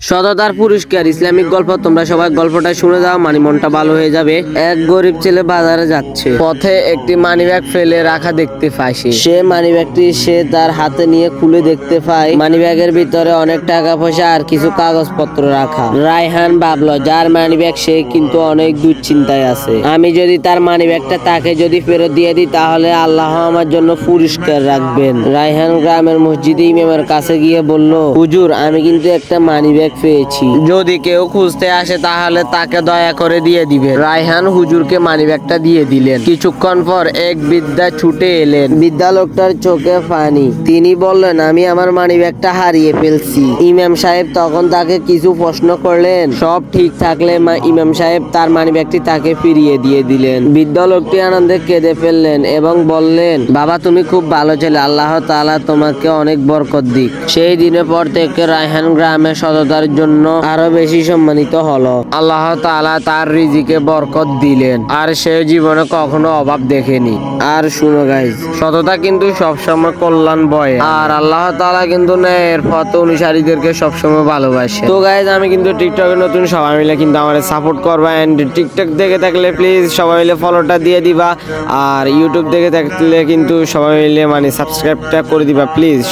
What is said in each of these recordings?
সততার পুরস্কার ইসলামিক গল্প। তোমরা সবাই গল্পটা শুনে যাও, মানে মনটা ভালো হয়ে যাবে। এক গরিব ছেলে বাজারে যাচ্ছে, পথে একটি মানিব্যাগ ফেলে রাখা দেখতে পায়। সে মানিব্যাগটি তার হাতে নিয়ে খুলে দেখতে পায় মানিব্যাগের ভিতরে অনেক টাকা পয়সা আর কিছু কাগজপত্র রাখা। রায়হান ভাবলো, যার মানিব্যাগ সে কিন্তু অনেক দুশ্চিন্তায় আছে। আমি যদি তার মানিব্যাগটা তাকে যদি ফেরত দিয়ে দিই তাহলে আল্লাহ আমার জন্য পুরস্কার রাখবেন। রায়হান গ্রামের মসজিদে ইমামের কাছে গিয়ে বলল, হুজুর, আমি কিন্তু একটা মানিব্যাগ পেয়েছি, যদি কেউ খুঁজতে আসে তাহলে তাকে দয়া করে দিয়ে দিবেন। রায়হান হুজুরকে মানিব্যাগটা দিয়ে দিলেন। কিছুক্ষণ পর এক বৃদ্ধা ছুটে এলেন। বৃদ্ধা লোকটার চোখে পানি। তিনি বললেন, আমি আমার মানিব্যাগটা হারিয়ে ফেলছি। ইমাম সাহেব তখন তাকে কিছু প্রশ্ন করলেন। সব ঠিক থাকলে ইমাম সাহেব তার মানিব্যাগটি তাকে ফিরিয়ে দিয়ে দিলেন। বৃদ্ধ লোকটি আনন্দে কেঁদে ফেললেন এবং বললেন, বাবা, তুমি খুব ভালো ছেলে, আল্লাহ তাআলা তোমাকে অনেক বরকত দিক। সেই দিনের পর থেকে রায়হান গ্রামের সততার জন্য আরো বেশি সম্মানিত হলো। আল্লাহ তাআলা তার রিজিকে বরকত দিলেন আর সে জীবনে কখনো অভাব দেখেনি। আর শুনো গাইজ, সততা কিন্তু সবসময় কল্যাণ বয়ে, আর আল্লাহ তাআলা কিন্তু ন্যায়ের পথ অনুসারীদেরকে সবসময় ভালোবাসে। তো গাইজ, আমি কিন্তু টিকটকে নতুন, সবাই মিলে কিন্তু আমাদের সাপোর্ট করবা। এন্ড টিকটক দেখে থাকলে প্লিজ সবাই মিলে ফলোটা দিয়ে দিবা, আর ইউটিউব দেখে থাকলে কিন্তু সবাই মিলে মানে সাবস্ক্রাইবটা করে দিবা প্লিজ।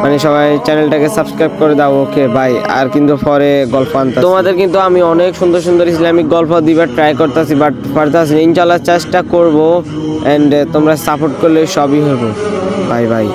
মানে সবাই চ্যানেলটাকে সাবস্ক্রাইব করে দাও। Okay bye. আর কিন্তু পরে গল্প আনতে তোমাদের কিন্তু আমি অনেক সুন্দর সুন্দর ইসলামিক গল্প দিবার ট্রাই করতেছি, বাট পারতাছি ইনশাআল্লাহ চেষ্টা করবো। এন্ড তোমরা সাপোর্ট করলে সবই হবে। Bye bye.